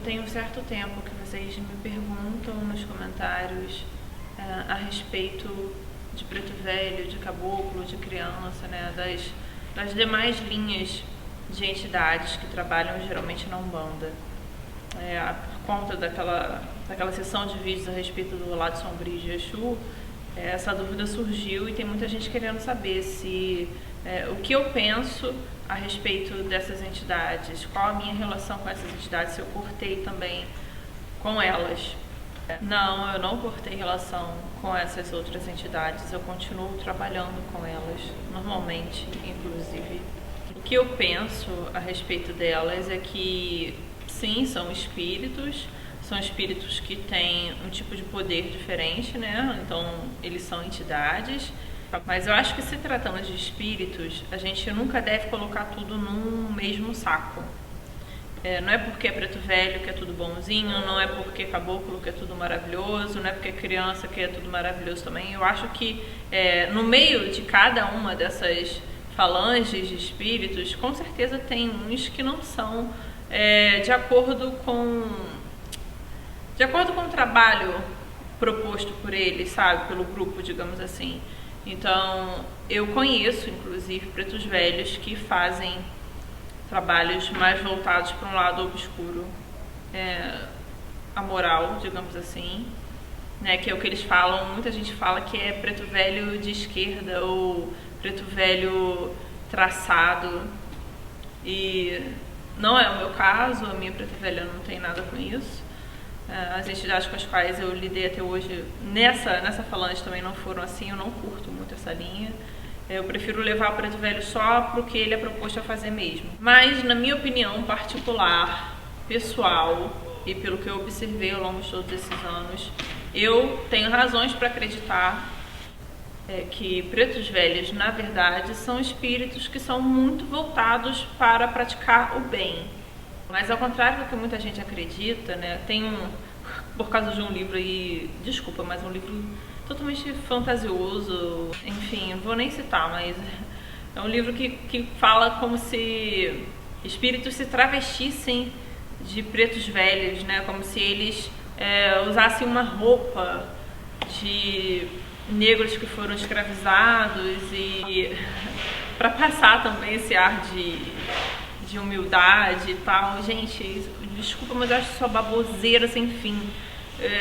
tem um certo tempo que vocês me perguntam nos comentários a respeito de preto velho, de caboclo, de criança, né, das demais linhas de entidades que trabalham geralmente na Umbanda. Por conta daquela sessão de vídeos a respeito do lado sombrio de Exu, essa dúvida surgiu e tem muita gente querendo saber o que eu penso a respeito dessas entidades, qual a minha relação com essas entidades, se eu cortei também com elas. Não, eu não cortei relação com essas outras entidades, eu continuo trabalhando com elas, normalmente, inclusive. O que eu penso a respeito delas é que, sim, são espíritos que têm um tipo de poder diferente, né? Então, eles são entidades. Mas eu acho que, se tratando de espíritos, a gente nunca deve colocar tudo num mesmo saco. Não é porque é preto velho que é tudo bonzinho, não é porque é caboclo que é tudo maravilhoso, não é porque é criança que é tudo maravilhoso também. Eu acho que no meio de cada uma dessas falanges de espíritos, com certeza tem uns que não são de acordo com o trabalho proposto por eles, sabe? Pelo grupo, digamos assim. Então, eu conheço, inclusive, pretos velhos que fazem trabalhos mais voltados para um lado obscuro, amoral, digamos assim, né? Que é o que eles falam, muita gente fala que é preto velho de esquerda ou preto velho traçado, e não é o meu caso, a minha preta velha não tem nada com isso. As entidades com as quais eu lidei até hoje nessa falange também não foram assim, eu não curto muito essa linha. Eu prefiro levar o preto velho só pro que ele é proposto a fazer mesmo. Mas, na minha opinião particular, pessoal, e pelo que eu observei ao longo de todos esses anos, eu tenho razões para acreditar que pretos velhos, na verdade, são espíritos que são muito voltados para praticar o bem. Mas, ao contrário do que muita gente acredita, né, por causa de um livro aí, desculpa, mas um livro totalmente fantasioso, enfim, não vou nem citar, mas é um livro que fala como se espíritos se travestissem de pretos velhos, né, como se eles usassem uma roupa de negros que foram escravizados e para passar também esse ar de humildade e tal. Gente, desculpa, mas eu acho isso uma baboseira sem fim.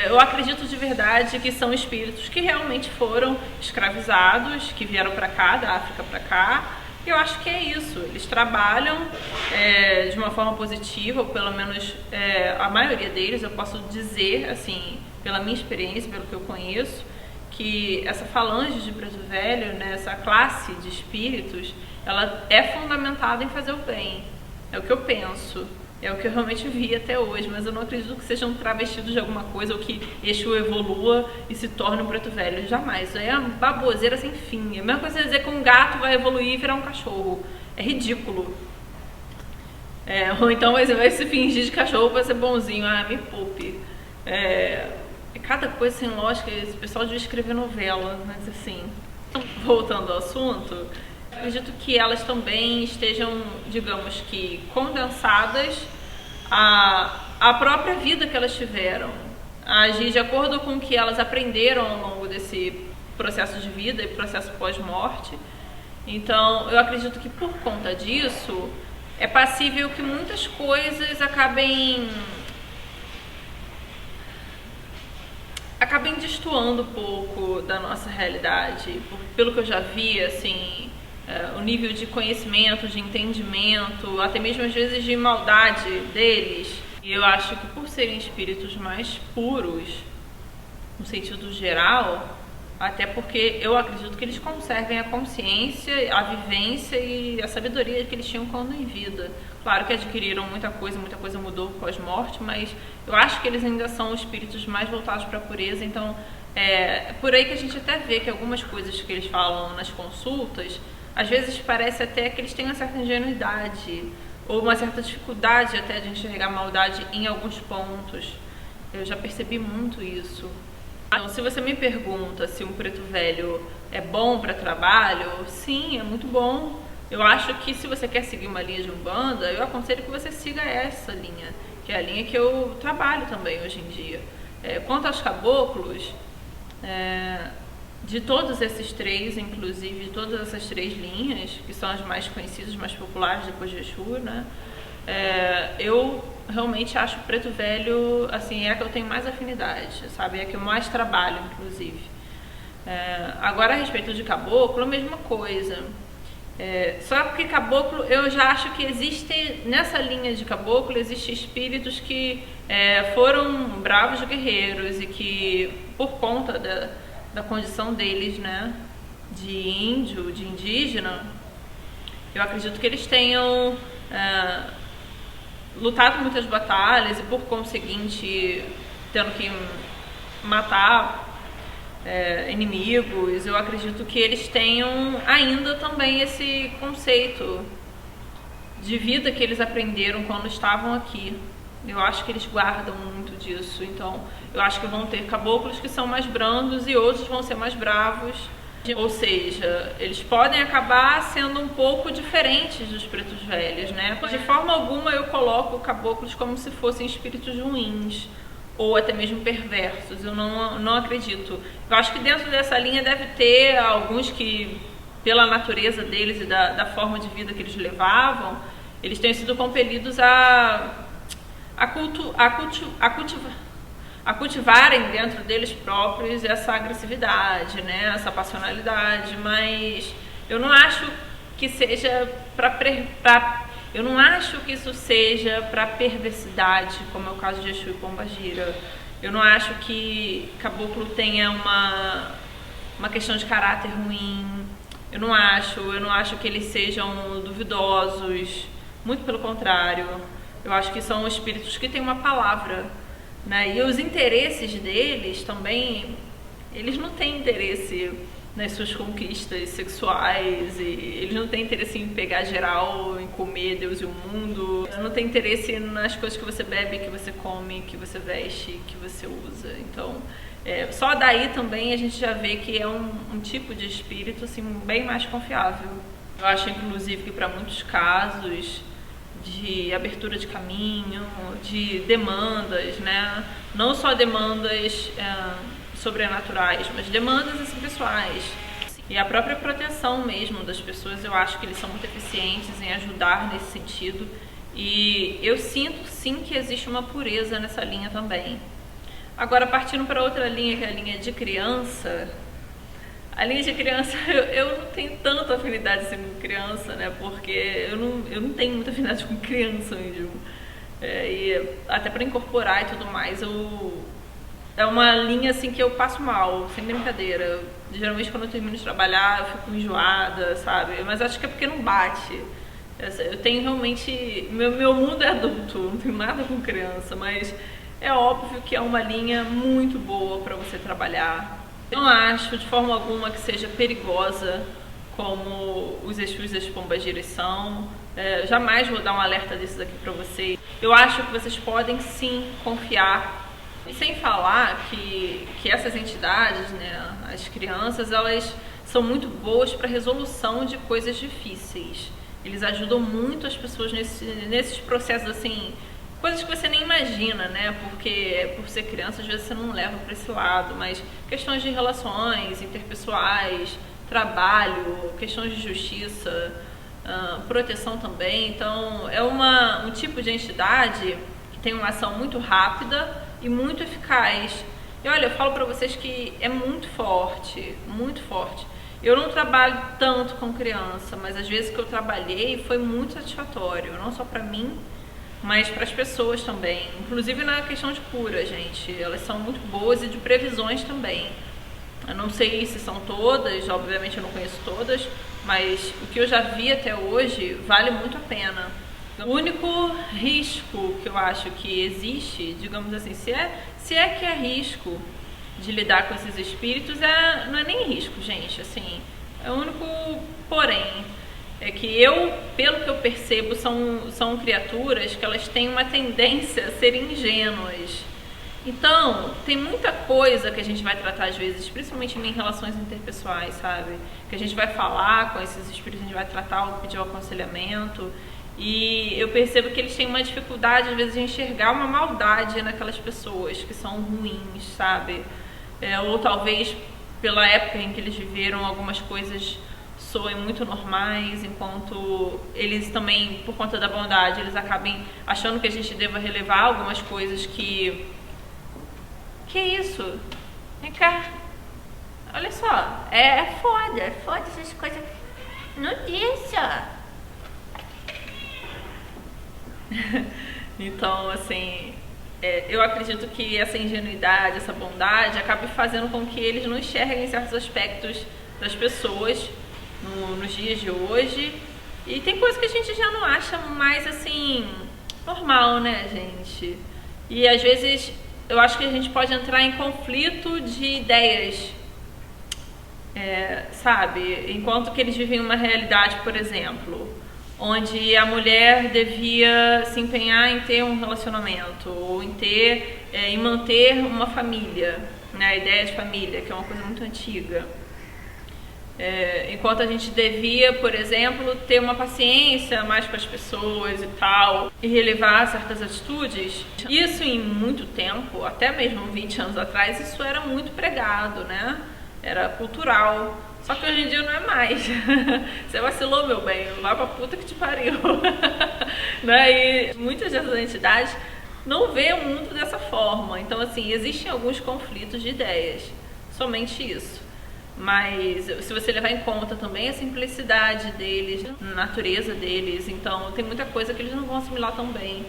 Eu acredito de verdade que são espíritos que realmente foram escravizados, que vieram para cá, da África para cá. E eu acho que é isso. Eles trabalham de uma forma positiva, ou pelo menos a maioria deles, eu posso dizer, assim, pela minha experiência, pelo que eu conheço, que essa falange de preto velho, né, essa classe de espíritos, ela é fundamentada em fazer o bem. É o que eu penso. É o que eu realmente vi até hoje, mas eu não acredito que sejam travestidos de alguma coisa ou que Exu evolua e se torne um preto velho. Jamais. Isso aí é uma baboseira sem fim. É a mesma coisa dizer que um gato vai evoluir e virar um cachorro. É ridículo. Ou então vai se fingir de cachorro para ser bonzinho. Ah, me poupe. É cada coisa sem lógica. Esse pessoal devia escrever novela, mas assim... Voltando ao assunto... Acredito que elas também estejam, digamos que, condensadas à própria vida que elas tiveram, a agir de acordo com o que elas aprenderam ao longo desse processo de vida e processo pós-morte. Então, eu acredito que por conta disso, é passível que muitas coisas acabem destoando um pouco da nossa realidade. Pelo que eu já vi, assim... o nível de conhecimento, de entendimento, até mesmo às vezes de maldade deles. E eu acho que por serem espíritos mais puros, no sentido geral, até porque eu acredito que eles conservem a consciência, a vivência e a sabedoria que eles tinham quando em vida. Claro que adquiriram muita coisa mudou pós-morte, mas eu acho que eles ainda são espíritos mais voltados para a pureza. Então, por aí que a gente até vê que algumas coisas que eles falam nas consultas, às vezes parece até que eles têm uma certa ingenuidade ou uma certa dificuldade até de enxergar maldade em alguns pontos. Eu já percebi muito isso. Então, se você me pergunta se um preto velho é bom para trabalho, sim, é muito bom. Eu acho que se você quer seguir uma linha de Umbanda, eu aconselho que você siga essa linha, que é a linha que eu trabalho também hoje em dia. Quanto aos caboclos, de todos esses três, inclusive de todas essas três linhas, que são as mais conhecidas, mais populares depois de Exu, né? Eu realmente acho o Preto Velho, assim, é a que eu tenho mais afinidade, sabe? É a que eu mais trabalho, inclusive. Agora, a respeito de caboclo, a mesma coisa. Só porque caboclo, eu já acho que existe, nessa linha de caboclo, existem espíritos que foram bravos guerreiros e que, por conta da condição deles, né, de índio, de indígena, eu acredito que eles tenham lutado muitas batalhas e, por conseguinte, tendo que matar inimigos. Eu acredito que eles tenham ainda também esse conceito de vida que eles aprenderam quando estavam aqui. Eu acho que eles guardam muito disso. Então, eu acho que vão ter caboclos que são mais brandos e outros vão ser mais bravos. Ou seja, eles podem acabar sendo um pouco diferentes dos pretos velhos, né? De forma alguma eu coloco caboclos como se fossem espíritos ruins ou até mesmo perversos. Eu não acredito. Eu acho que dentro dessa linha deve ter alguns que, pela natureza deles e da forma de vida que eles levavam, eles têm sido compelidos a cultivarem dentro deles próprios essa agressividade, né, essa passionalidade, mas eu não acho que seja eu não acho que isso seja para perversidade, como é o caso de Exu e Pombagira. Eu não acho que caboclo tenha uma questão de caráter ruim. Eu não acho que eles sejam duvidosos, muito pelo contrário. Eu acho que são espíritos que têm uma palavra, né? E os interesses deles também, eles não têm interesse nas suas conquistas sexuais, e eles não têm interesse em pegar geral, em comer Deus e o mundo. Não tem interesse nas coisas que você bebe, que você come, que você veste, que você usa. Então, só daí também a gente já vê que é um tipo de espírito assim, bem mais confiável. Eu acho, inclusive, que para muitos casos de abertura de caminho, de demandas, né? Não só demandas sobrenaturais, mas demandas assim, pessoais. E a própria proteção mesmo das pessoas, eu acho que eles são muito eficientes em ajudar nesse sentido. E eu sinto sim que existe uma pureza nessa linha também. Agora, partindo para outra linha, que é a linha de criança. A linha de criança, eu não tenho tanta afinidade assim com criança, né? Porque eu não tenho muita afinidade com criança mesmo. E até para incorporar e tudo mais, é uma linha assim que eu passo mal, sem brincadeira. Geralmente quando eu termino de trabalhar eu fico enjoada, sabe? Mas acho que é porque não bate. Eu tenho realmente... Meu mundo é adulto, não tenho nada com criança, mas é óbvio que é uma linha muito boa para você trabalhar. Eu não acho de forma alguma que seja perigosa como os Exus e as Pombagiras são. Jamais vou dar um alerta desses aqui para vocês. Eu acho que vocês podem sim confiar. E sem falar que essas entidades, né, as crianças, elas são muito boas para resolução de coisas difíceis. Eles ajudam muito as pessoas nesses processos, assim, coisas que você nem imagina, né? Porque por ser criança, às vezes você não leva para esse lado, mas questões de relações interpessoais, trabalho, questões de justiça, proteção também. Então, é um tipo de entidade que tem uma ação muito rápida e muito eficaz. E olha, eu falo para vocês que é muito forte, muito forte. Eu não trabalho tanto com criança, mas às vezes que eu trabalhei foi muito satisfatório, não só para mim, mas para as pessoas também. Inclusive na questão de cura, gente, elas são muito boas, e de previsões também. Eu não sei se são todas, obviamente eu não conheço todas, mas o que eu já vi até hoje vale muito a pena. O único risco que eu acho que existe, digamos assim, se é que é risco de lidar com esses espíritos, não é nem risco, gente, assim, é o único porém, é que pelo que eu percebo, são criaturas que elas têm uma tendência a serem ingênuas. Então, tem muita coisa que a gente vai tratar às vezes, principalmente em relações interpessoais, sabe? Que a gente vai falar com esses espíritos, a gente vai tratar ou pedir o aconselhamento. E eu percebo que eles têm uma dificuldade, às vezes, de enxergar uma maldade naquelas pessoas que são ruins, sabe? Ou talvez pela época em que eles viveram, algumas coisas soem muito normais, enquanto eles também, por conta da bondade, eles acabem achando que a gente deva relevar algumas coisas que... Que isso? Vem cá. Olha só, é foda essas coisas. Não deixa. Então, assim, eu acredito que essa ingenuidade, essa bondade acabe fazendo com que eles não enxerguem certos aspectos das pessoas nos dias de hoje. E tem coisas que a gente já não acha mais, assim, normal, né, gente? E às vezes eu acho que a gente pode entrar em conflito de ideias, sabe? Enquanto que eles vivem uma realidade, por exemplo, onde a mulher devia se empenhar em ter um relacionamento ou em manter uma família, né? A ideia de família, que é uma coisa muito antiga. Enquanto a gente devia, por exemplo, ter uma paciência mais com as pessoas e tal, e relevar certas atitudes. Isso em muito tempo, até mesmo 20 anos atrás, isso era muito pregado, né? Era cultural. Só que hoje em dia não é mais. Você vacilou, meu bem, vai pra puta que te pariu. Né? E muitas dessas entidades não vê o mundo dessa forma. Então, assim, existem alguns conflitos de ideias. Somente isso. Mas se você levar em conta também a simplicidade deles, a natureza deles, então tem muita coisa que eles não vão assimilar tão bem.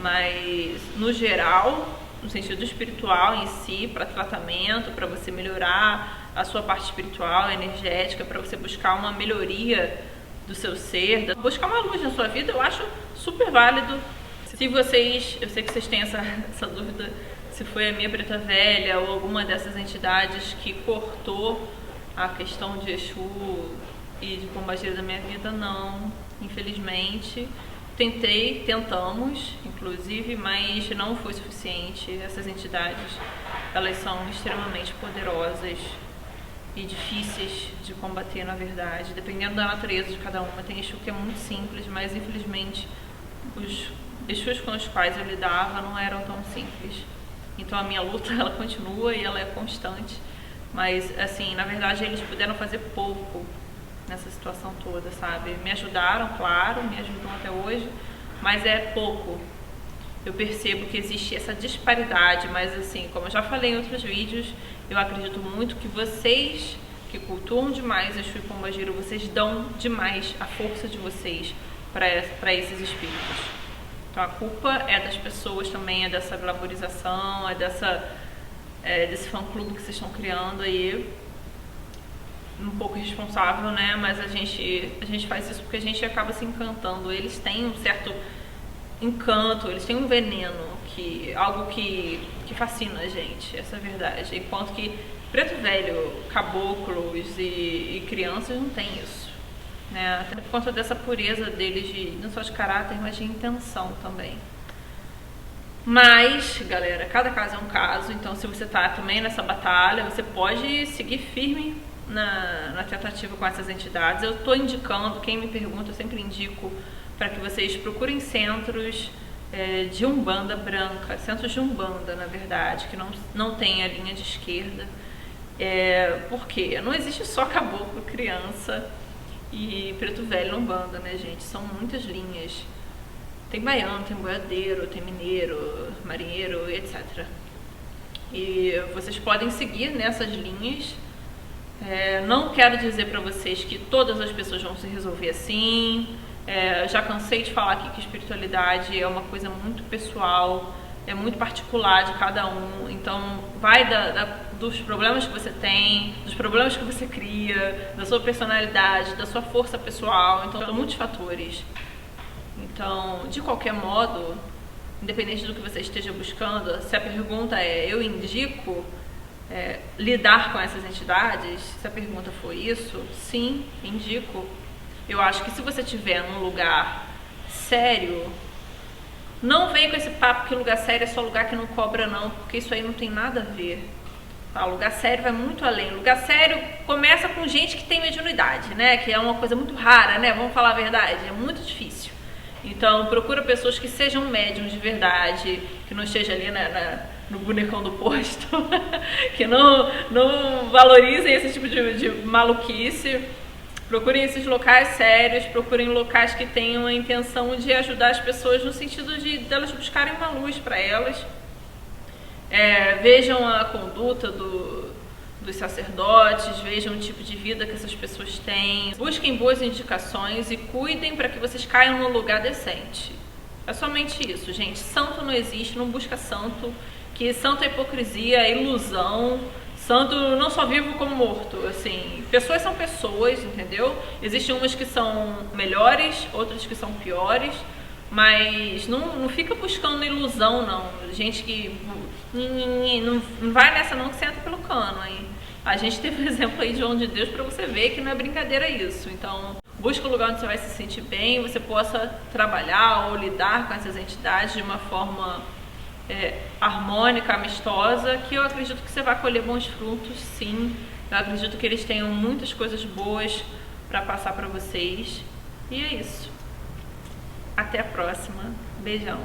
Mas, no geral, no sentido espiritual em si, para tratamento, para você melhorar a sua parte espiritual, energética, para você buscar uma melhoria do seu ser, buscar uma luz na sua vida, eu acho super válido. Se vocês, eu sei que vocês têm essa dúvida, se foi a minha preta velha ou alguma dessas entidades que cortou a questão de Exu e de Pombagira da minha vida, não, infelizmente. Tentamos, inclusive, mas não foi suficiente. Essas entidades, elas são extremamente poderosas e difíceis de combater, na verdade, dependendo da natureza de cada uma. Tem Exu que é muito simples, mas infelizmente os Exus com os quais eu lidava não eram tão simples. Então a minha luta, ela continua e ela é constante, mas assim, na verdade eles puderam fazer pouco nessa situação toda, sabe? Me ajudaram, claro, me ajudam até hoje, mas é pouco. Eu percebo que existe essa disparidade, mas assim, como eu já falei em outros vídeos, eu acredito muito que vocês que cultuam demais Exu e Pombagira, vocês dão demais a força de vocês para esses espíritos. Então a culpa é das pessoas também, é dessa glamorização, desse fã-clube que vocês estão criando aí. Um pouco irresponsável, né? Mas a gente faz isso porque a gente acaba se encantando. Eles têm um certo encanto, eles têm um veneno, algo que fascina a gente, essa é a verdade. Enquanto que preto velho, caboclos e crianças não tem isso, né? Até por conta dessa pureza deles, não só de caráter, mas de intenção também. Mas, galera, cada caso é um caso, então se você tá também nessa batalha, você pode seguir firme na tentativa com essas entidades. Eu tô indicando, quem me pergunta, eu sempre indico para que vocês procurem centros de Umbanda branca, centros de Umbanda, na verdade, que não tem a linha de esquerda. Porque não existe só caboclo, criança e preto velho Umbanda, né, gente? São muitas linhas. Tem baiano, tem boiadeiro, tem mineiro, marinheiro, etc. E vocês podem seguir nessas linhas. Não quero dizer para vocês que todas as pessoas vão se resolver assim. Já cansei de falar aqui que espiritualidade é uma coisa muito pessoal, é muito particular de cada um. Então vai dos problemas que você tem, dos problemas que você cria, da sua personalidade, da sua força pessoal. Então são muitos fatores. Então, de qualquer modo, independente do que você esteja buscando, se a pergunta eu indico lidar com essas entidades, se a pergunta for isso, sim, indico. Eu acho que se você estiver num lugar sério, não vem com esse papo que lugar sério é só lugar que não cobra não, porque isso aí não tem nada a ver. Tá? Lugar sério vai muito além. Lugar sério começa com gente que tem mediunidade, né? Que é uma coisa muito rara, né? Vamos falar a verdade, é muito difícil. Então procura pessoas que sejam médiums de verdade, que não esteja ali no bonecão do posto, que não valorizem esse tipo de maluquice. Procurem esses locais sérios, procurem locais que tenham a intenção de ajudar as pessoas no sentido de delas buscarem uma luz para elas. Vejam a conduta dos sacerdotes, vejam o tipo de vida que essas pessoas têm, busquem boas indicações e cuidem para que vocês caiam num lugar decente. É somente isso, gente. Santo não existe, não busca santo, que santo é hipocrisia, é ilusão. Santo não só vivo como morto, assim, pessoas são pessoas, entendeu? Existem umas que são melhores, outras que são piores, mas não fica buscando ilusão, não. Gente que não vai nessa não, que você entra pelo cano, hein? A gente teve um exemplo aí de João de Deus para você ver que não é brincadeira isso. Então, busca um lugar onde você vai se sentir bem, você possa trabalhar ou lidar com essas entidades de uma forma harmônica, amistosa, que eu acredito que você vai colher bons frutos, sim. Eu acredito que eles tenham muitas coisas boas para passar para vocês. E é isso. Até a próxima. Beijão.